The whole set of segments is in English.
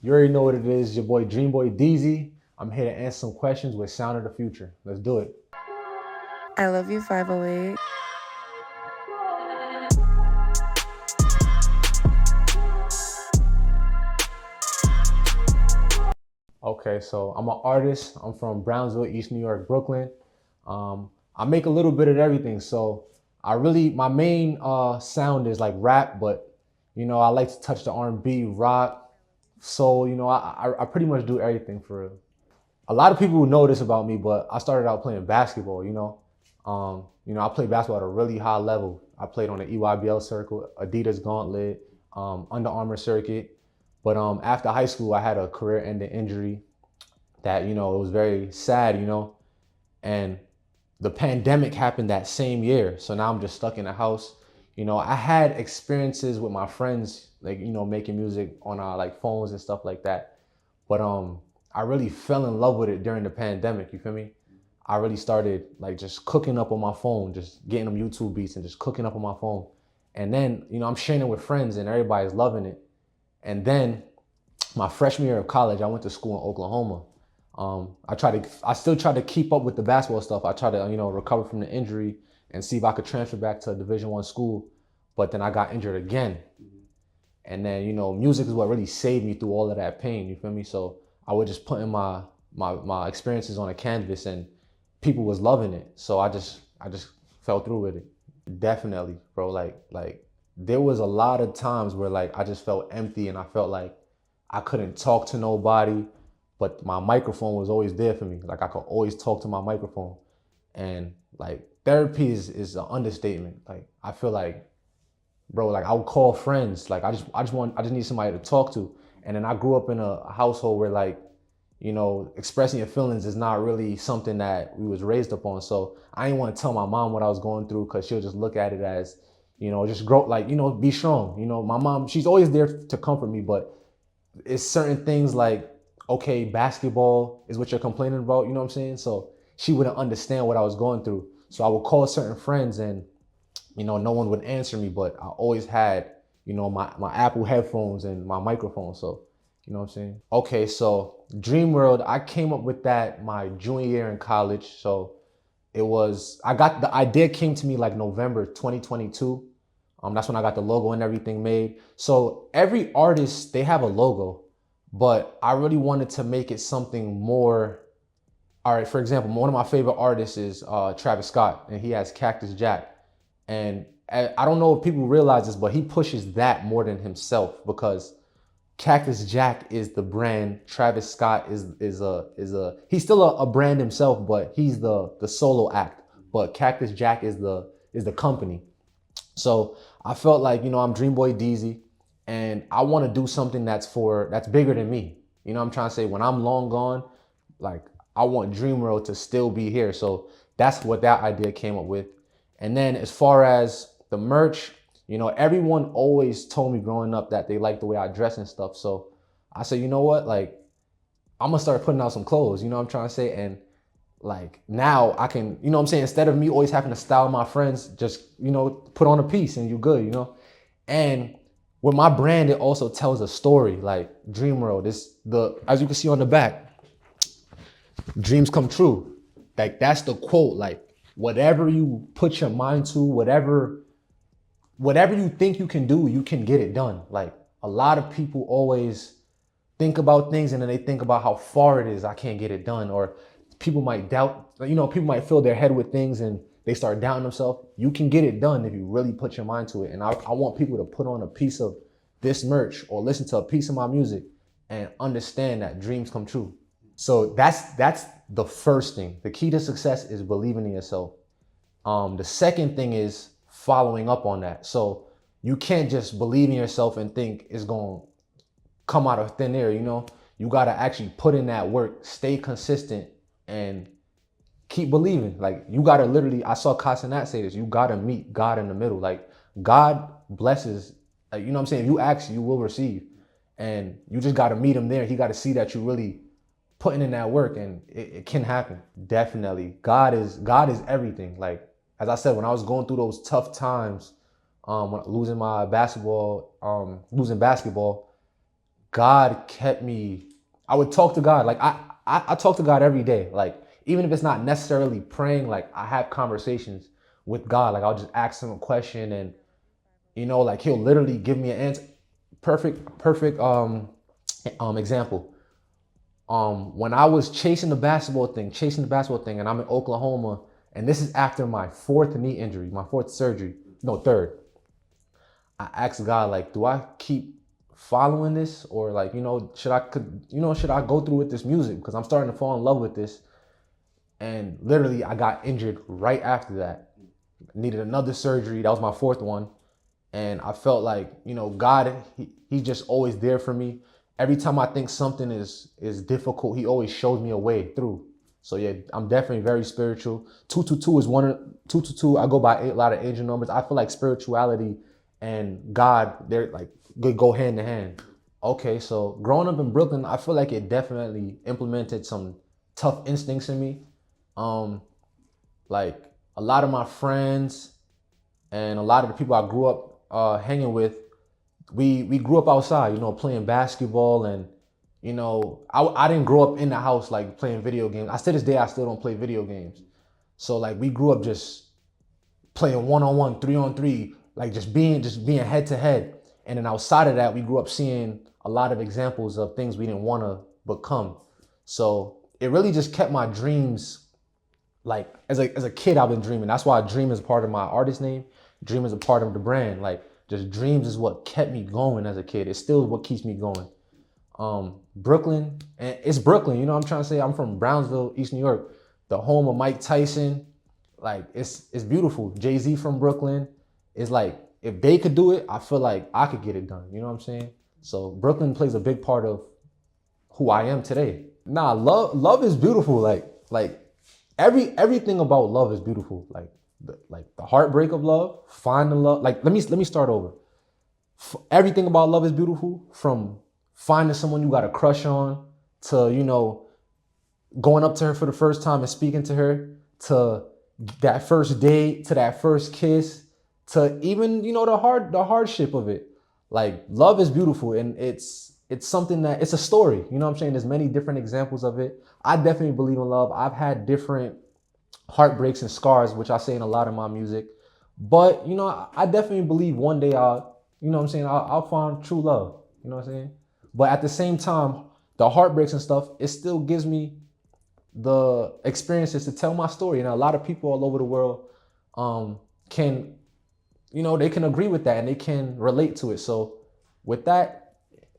You already know what it is. Your boy DreamBoy DZY. I'm here to answer some questions with Sound of the Future. Let's do it. I love you, 508. Okay, so I'm an artist. I'm from Brownsville, East New York, Brooklyn. I make a little bit of everything. So my main sound is like rap, but I like to touch the R&B, rock, soul. I pretty much do everything for real. A lot of people know this about me, but I started out playing basketball. I played basketball at a really high level. I played on the EYBL circuit, Adidas Gauntlet, Under Armour circuit. But after high school, I had a career-ending injury that it was very sad, and the pandemic happened that same year. So now I'm just stuck in the house. I had experiences with my friends, like making music on our like phones and stuff like that. But I really fell in love with it during the pandemic. You feel me? I really started like just cooking up on my phone, just getting them YouTube beats and just cooking up on my phone. And then I'm sharing it with friends and everybody's loving it. And then my freshman year of college, I went to school in Oklahoma. I still try to keep up with the basketball stuff. I try to, recover from the injury and see if I could transfer back to a Division I school. But then I got injured again. And then, music is what really saved me through all of that pain. You feel me? So I would just put in my experiences on a canvas and people was loving it. So I just fell through with it. Definitely, bro. Like there was a lot of times where like I just felt empty and I felt like I couldn't talk to nobody, but my microphone was always there for me. Like I could always talk to my microphone. And like therapy is an understatement. Like I feel like, bro, like I would call friends. Like I just need somebody to talk to. And then I grew up in a household where like, expressing your feelings is not really something that we was raised upon. So I didn't want to tell my mom what I was going through because she'll just look at it as, just grow, like, be strong. My mom, she's always there to comfort me, but it's certain things like, okay, basketball is what you're complaining about, you know what I'm saying? So she wouldn't understand what I was going through. So I would call certain friends and, no one would answer me, but I always had, my Apple headphones and my microphone. So, you know what I'm saying? Okay, so DreamWorld, I came up with that my junior year in college. So the idea came to me like November 2022. That's when I got the logo and everything made. So every artist, they have a logo, but I really wanted to make it something more. All right, for example, one of my favorite artists is Travis Scott, and he has Cactus Jack. And I don't know if people realize this, but he pushes that more than himself because Cactus Jack is the brand. Travis Scott is he's still a brand himself, but he's the solo act. But Cactus Jack is the company. So I felt like, I'm DreamBoy DZY and I want to do something that's bigger than me. I'm trying to say when I'm long gone, like I want DreamWorld to still be here. So that's what that idea came up with. And then as far as the merch, everyone always told me growing up that they liked the way I dress and stuff. So I said, you know what, like I'm gonna start putting out some clothes, you know what I'm trying to say? And like now I can, you know what I'm saying? Instead of me always having to style my friends, just, put on a piece and you're good. And with my brand, it also tells a story. Like DreamWorld, as you can see on the back, dreams come true. Like that's the quote. Like whatever you put your mind to, whatever you think you can do, you can get it done. Like a lot of people always think about things and then they think about how far it is. I can't get it done. Or people might doubt, people might fill their head with things and they start doubting themselves. You can get it done if you really put your mind to it. And I want people to put on a piece of this merch or listen to a piece of my music and understand that dreams come true. So that's the first thing. The key to success is believing in yourself. The second thing is following up on that. So you can't just believe in yourself and think it's going to come out of thin air. You got to actually put in that work, stay consistent and keep believing. Like you got to literally, I saw Casanat say this, you got to meet God in the middle. Like God blesses, like, you know what I'm saying? If you ask, you will receive. And you just got to meet him there. He got to see that you really putting in that work and it can happen. Definitely. God is everything. Like, as I said, when I was going through those tough times, losing basketball, God kept me. I would talk to God. Like I talk to God every day. Like even if it's not necessarily praying, like I have conversations with God. Like I'll just ask him a question, and like he'll literally give me an answer. Perfect example. When I was chasing the basketball thing, and I'm in Oklahoma, and this is after my fourth knee injury, my fourth surgery, no, third. I asked God, like, do I keep following this, or like, should I go through with this music, because I'm starting to fall in love with this. And literally, I got injured right after that. Needed another surgery. That was my fourth one. And I felt like, God, he's just always there for me. Every time I think something is difficult, he always shows me a way through. So yeah, I'm definitely very spiritual. 222 is 222. I go by a lot of angel numbers. I feel like spirituality and God, they're like go hand in hand. Okay, so growing up in Brooklyn, I feel like it definitely implemented some tough instincts in me. Um, like a lot of my friends and a lot of the people I grew up hanging with, we grew up outside, playing basketball, and I didn't grow up in the house like playing video games. To this day I still don't play video games. So like we grew up just playing 1-on-1, 3-on-3, like just being head to head. And then outside of that, we grew up seeing a lot of examples of things we didn't want to become. So it really just kept my dreams. Like as a kid, I've been dreaming. That's why Dream is part of my artist name. Dream is a part of the brand. Like just dreams is what kept me going as a kid. It's still what keeps me going. Brooklyn, and it's Brooklyn. I'm trying to say, I'm from Brownsville, East New York, the home of Mike Tyson. Like it's beautiful. Jay-Z from Brooklyn. It's like if they could do it, I feel like I could get it done. You know what I'm saying? So Brooklyn plays a big part of who I am today. Nah, love is beautiful. Like everything about love is beautiful. Like the heartbreak of love, finding love. Like let me start over. Everything about love is beautiful, from finding someone you got a crush on, to going up to her for the first time and speaking to her, to that first date, to that first kiss, to even the hardship of it. Like love is beautiful, and it's something that it's a story. You know what I'm saying? There's many different examples of it. I definitely believe in love. I've had different heartbreaks and scars, which I say in a lot of my music. But I definitely believe one day I'll find true love. You know what I'm saying? But at the same time, the heartbreaks and stuff, it still gives me the experiences to tell my story. And a lot of people all over the world can, they can agree with that and they can relate to it. So with that,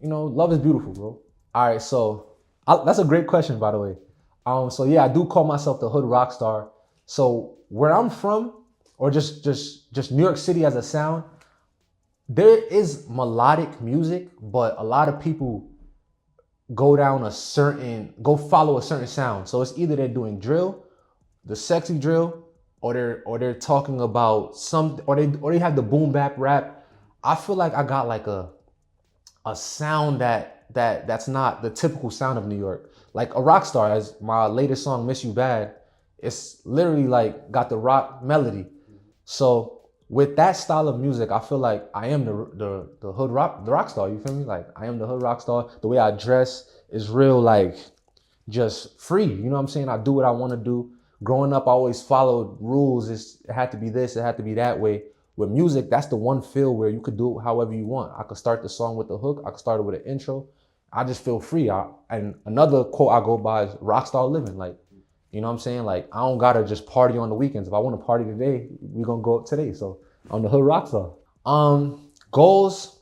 love is beautiful, bro. All right, so that's a great question, by the way. So yeah, I do call myself the Hood Rockstar. So where I'm from, or just New York City as a sound, there is melodic music, but a lot of people go follow a certain sound. So it's either they're doing drill, the sexy drill, or they're talking about or they have the boom bap rap. I feel like I got like a sound that's not the typical sound of New York. Like a rock star, as my latest song "Miss You Bad," it's literally like got the rock melody. So with that style of music, I feel like I am the rock star. You feel me? Like I am the hood rock star. The way I dress is real, like just free. You know what I'm saying? I do what I want to do. Growing up, I always followed rules. It had to be this, it had to be that way. With music, that's the one feel where you could do it however you want. I could start the song with the hook. I could start it with an intro. I just feel free. And another quote I go by is rockstar living. Like, you know what I'm saying? Like, I don't gotta just party on the weekends. If I want to party today, we're gonna go up today. So I'm the hood rockstar. Goals.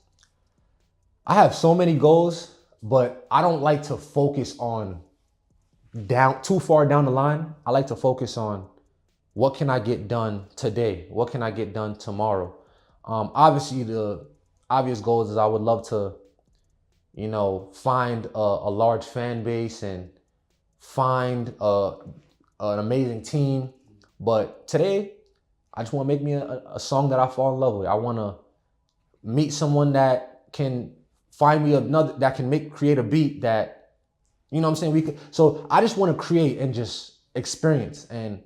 I have so many goals, but I don't like to focus on too far down the line. I like to focus on what can I get done today? What can I get done tomorrow? Obviously, the obvious goals is I would love to, find a large fan base and find an amazing team. But today, I just want to make me a song that I fall in love with. I want to meet someone that can find me that can create a beat that, what I'm saying? So I just want to create and just experience, and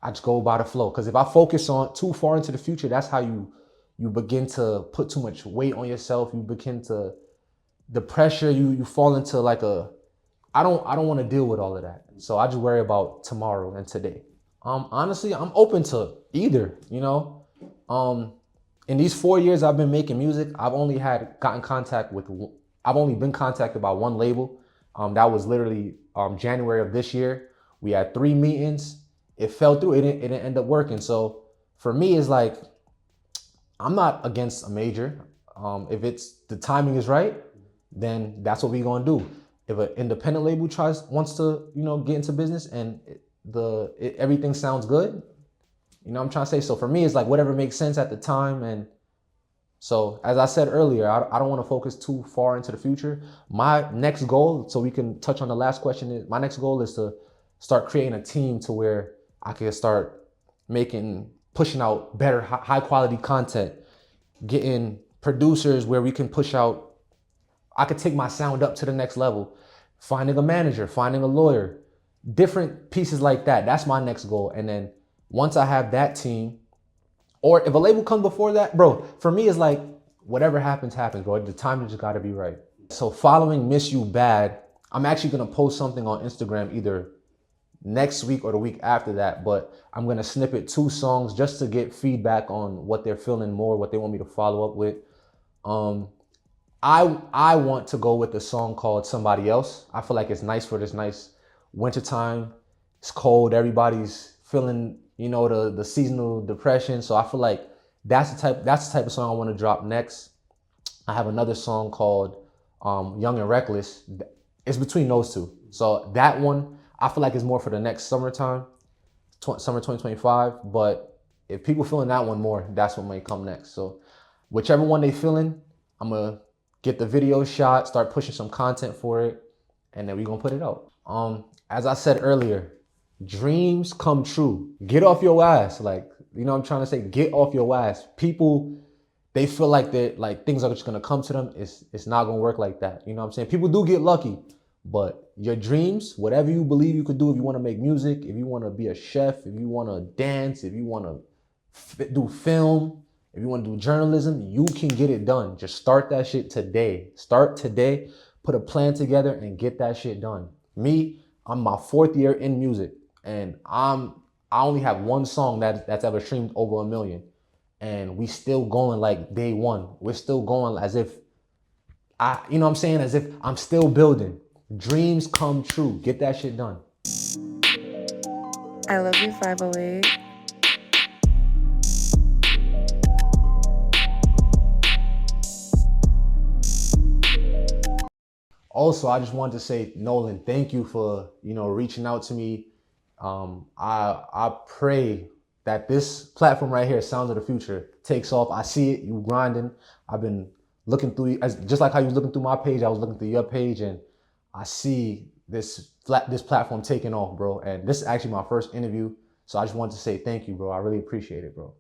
I just go by the flow. Because if I focus on too far into the future, that's how you begin to put too much weight on yourself. You begin to the pressure, you fall into like I don't want to deal with all of that. So I just worry about tomorrow and today. Honestly, I'm open to either, you know. In these 4 years I've been making music, I've only been contacted by one label. That was literally January of this year. We had 3 meetings. It fell through. It didn't end up working. So for me, it's like I'm not against a major. If it's the timing is right, then that's what we're gonna do. If an independent label wants to, get into business and everything sounds good, what I'm trying to say. So for me, it's like whatever makes sense at the time. And so as I said earlier, I don't want to focus too far into the future. My next goal, so we can touch on the last question, is my next goal is to start creating a team to where I can start pushing out better, high quality content, getting producers where we can I could take my sound up to the next level, finding a manager, finding a lawyer, different pieces like that. That's my next goal. And then once I have that team, or if a label comes before that, bro, for me, it's like whatever happens, bro. The timing just got to be right. So following Miss You Bad, I'm actually going to post something on Instagram either next week or the week after that, but I'm going to snippet 2 songs just to get feedback on what they're feeling more, what they want me to follow up with. I want to go with a song called Somebody Else. I feel like it's nice for this nice wintertime. It's cold. Everybody's feeling, the seasonal depression. So I feel like that's the type of song I want to drop next. I have another song called Young and Reckless. It's between those 2. So that one, I feel like it's more for the next summertime, summer 2025. But if people feeling that one more, that's what might come next. So whichever one they feeling, I'm going to get the video shot, start pushing some content for it, and then we're going to put it out. As I said earlier, dreams come true. Get off your ass. Like, I'm trying to say, get off your ass. People, they feel like things are just going to come to them. It's not going to work like that. You know what I'm saying? People do get lucky, but your dreams, whatever you believe you could do, if you want to make music, if you want to be a chef, if you want to dance, if you want to do film, if you want to do journalism, you can get it done. Just start that shit today. Start today, put a plan together and get that shit done. Me, I'm my 4th year in music, and I only have one song that's ever streamed over 1 million. And we still going like day one. We're still going as if as if I'm still building. Dreams come true. Get that shit done. I love you, 508. Also, I just wanted to say, Nolan, thank you for, reaching out to me. I pray that this platform right here, Sounds of the Future, takes off. I see it, you grinding. I've been looking through, just like how you was looking through my page, I was looking through your page, and I see this platform taking off, bro. And this is actually my first interview. So I just wanted to say thank you, bro. I really appreciate it, bro.